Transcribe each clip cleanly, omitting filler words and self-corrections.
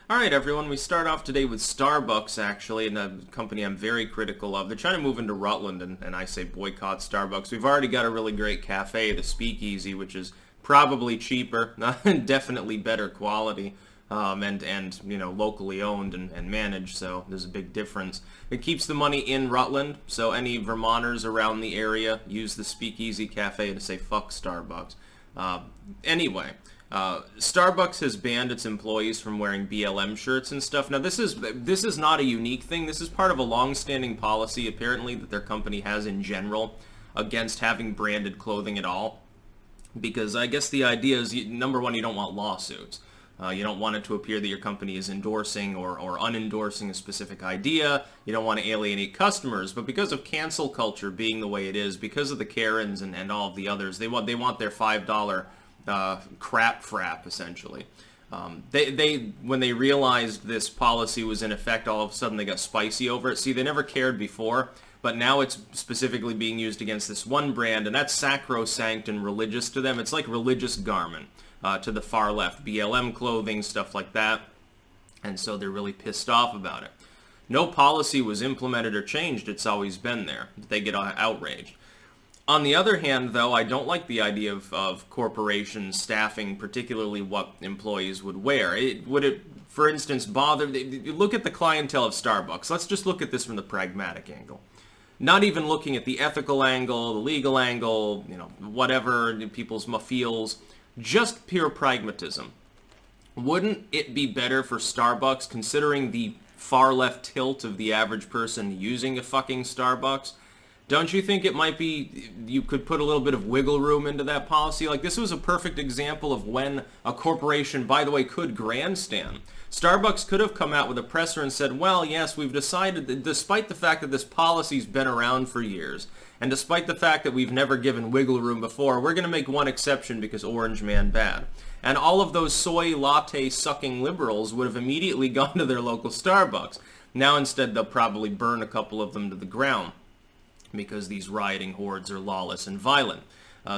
All right, everyone, we start off today with Starbucks, actually, and a company I'm very critical of. They're trying to move into Rutland, and I say boycott Starbucks. We've already got a really great cafe, the Speakeasy, which is probably cheaper, definitely better quality, and locally owned and managed, so there's a big difference. It keeps the money in Rutland, so any Vermonters around the area use the Speakeasy Cafe to say fuck Starbucks. Anyway, Starbucks has banned its employees from wearing BLM shirts and stuff. Now, this is not a unique thing. This is part of a long-standing policy, apparently, that their company has in general against having branded clothing at all. Because I guess the idea is, number one, you don't want lawsuits. You don't want it to appear that your company is endorsing or unendorsing a specific idea. You don't want to alienate customers. But because of cancel culture being the way it is, because of the Karens and all of the others, they want their $5 crap frap, essentially. When they realized this policy was in effect, all of a sudden they got spicy over it. See, they never cared before, but now it's specifically being used against this one brand, and that's sacrosanct and religious to them. It's like religious garment to the far left, BLM clothing, stuff like that, and so they're really pissed off about it. No policy was implemented or changed. It's always been there. They get outraged. On the other hand, though, I don't like the idea of corporations staffing particularly what employees would wear. Would it, for instance, bother... Look at the clientele of Starbucks. Let's just look at this from the pragmatic angle. Not even looking at the ethical angle, the legal angle, whatever people's feels. Just pure pragmatism. Wouldn't it be better for Starbucks, considering the far left tilt of the average person using a fucking Starbucks? Don't you think it might be, you could put a little bit of wiggle room into that policy? Like, this was a perfect example of when a corporation, by the way, could grandstand. Starbucks could have come out with a presser and said, well, yes, we've decided that despite the fact that this policy's been around for years, and despite the fact that we've never given wiggle room before, we're going to make one exception because Orange Man bad. And all of those soy latte sucking liberals would have immediately gone to their local Starbucks. Now instead they'll probably burn a couple of them to the ground, because these rioting hordes are lawless and violent.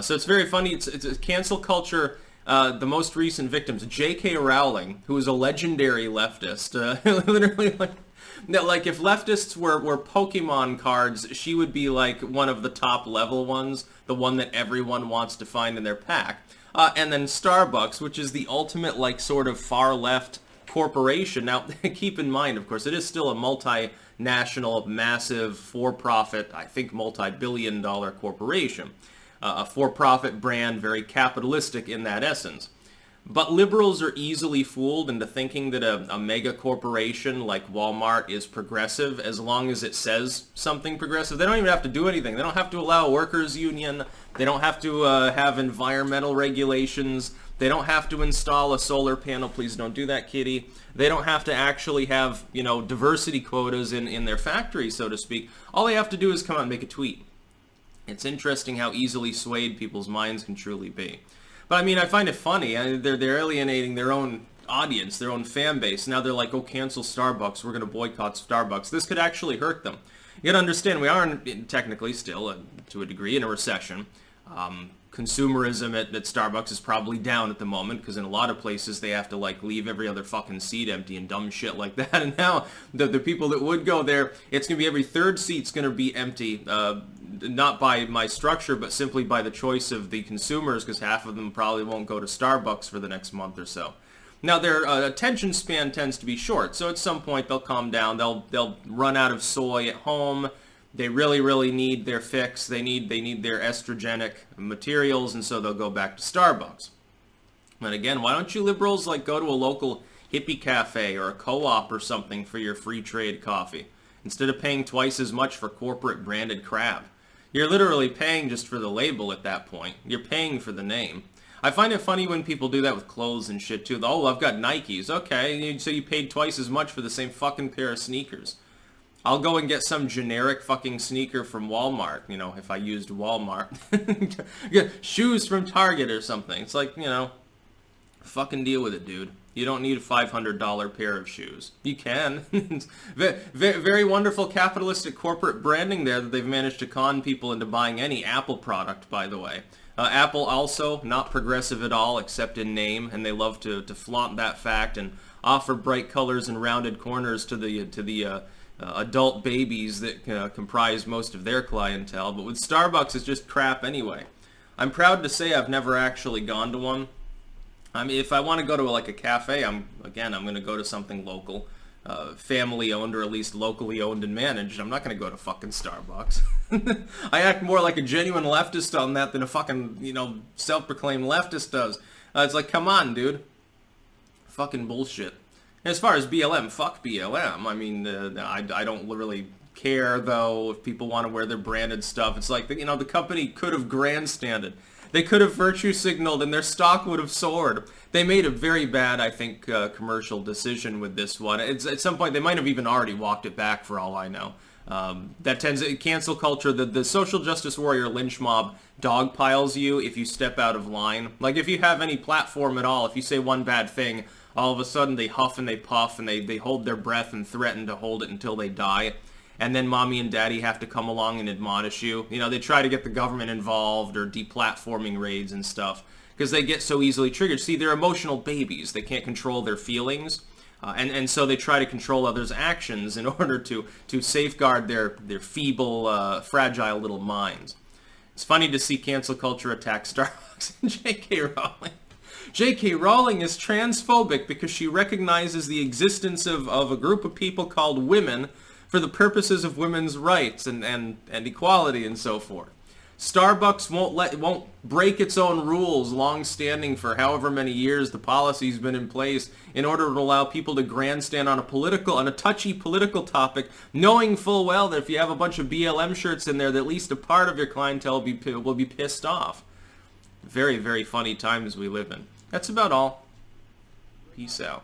So it's very funny. It's a cancel culture. The most recent victims, J.K. Rowling, who is a legendary leftist, literally like if leftists were Pokemon cards, she would be like one of the top level ones, the one that everyone wants to find in their pack. And then Starbucks, which is the ultimate like sort of far left corporation. Now, keep in mind, of course, it is still a multinational, massive, for-profit, I think multi-billion-dollar corporation. A for-profit brand, very capitalistic in that essence. But liberals are easily fooled into thinking that a mega corporation like Walmart is progressive as long as it says something progressive. They don't even have to do anything. They don't have to allow a workers' union. They don't have to have environmental regulations. They don't have to install a solar panel. Please don't do that, kitty. They don't have to actually have, diversity quotas in their factory, so to speak. All they have to do is come out and make a tweet. It's interesting how easily swayed people's minds can truly be. But I mean, I find it funny. They're alienating their own audience, their own fan base. Now they're like, oh, cancel Starbucks. We're going to boycott Starbucks. This could actually hurt them. You got to understand, we are technically still, to a degree, in a recession. Consumerism at Starbucks is probably down at the moment because in a lot of places they have to like leave every other fucking seat empty and dumb shit like that. And now the people that would go there, it's going to be every third seat's going to be empty. Not by my structure, but simply by the choice of the consumers, because half of them probably won't go to Starbucks for the next month or so. Now, their attention span tends to be short, so at some point they'll calm down. They'll run out of soy at home. They really, really need their fix. They need their estrogenic materials, and so they'll go back to Starbucks. But again, why don't you liberals like go to a local hippie cafe or a co-op or something for your free trade coffee, instead of paying twice as much for corporate branded crap? You're literally paying just for the label at that point. You're paying for the name. I find it funny when people do that with clothes and shit too. Oh, I've got Nikes. Okay, so you paid twice as much for the same fucking pair of sneakers. I'll go and get some generic fucking sneaker from Walmart, if I used Walmart. Get shoes from Target or something. It's like, fucking deal with it, dude. You don't need a $500 pair of shoes. You can. Very wonderful capitalistic corporate branding there that they've managed to con people into buying any Apple product, by the way. Apple also not progressive at all, except in name, and they love to flaunt that fact. And offer bright colors and rounded corners to the adult babies that comprise most of their clientele. But with Starbucks, it's just crap anyway. I'm proud to say I've never actually gone to one. I mean, if I want to go to like a cafe, I'm going to go to something local, family owned, or at least locally owned and managed. I'm not going to go to fucking Starbucks. I act more like a genuine leftist on that than a fucking, self-proclaimed leftist does. It's like, come on, dude. Fucking bullshit. As far as BLM, fuck BLM. I mean, I don't really care, though, if people want to wear their branded stuff. It's like, the company could have grandstanded. They could have virtue signaled and their stock would have soared. They made a very bad, I think, commercial decision with this one. At some point, they might have even already walked it back, for all I know. That tends to cancel culture. The social justice warrior lynch mob dogpiles you if you step out of line. Like, if you have any platform at all, if you say one bad thing, all of a sudden they huff and they puff and they hold their breath and threaten to hold it until they die. And then mommy and daddy have to come along and admonish you. They try to get the government involved or deplatforming raids and stuff because they get so easily triggered. See, they're emotional babies. They can't control their feelings. And so they try to control others' actions in order to safeguard their feeble, fragile little minds. It's funny to see cancel culture attack Starbucks and J.K. Rowling. J.K. Rowling is transphobic because she recognizes the existence of a group of people called women for the purposes of women's rights and equality and so forth. Starbucks won't break its own rules, long-standing for however many years the policy's been in place, in order to allow people to grandstand on a touchy political topic, knowing full well that if you have a bunch of BLM shirts in there, that at least a part of your clientele will be pissed off. Very, very funny times we live in. That's about all. Peace out.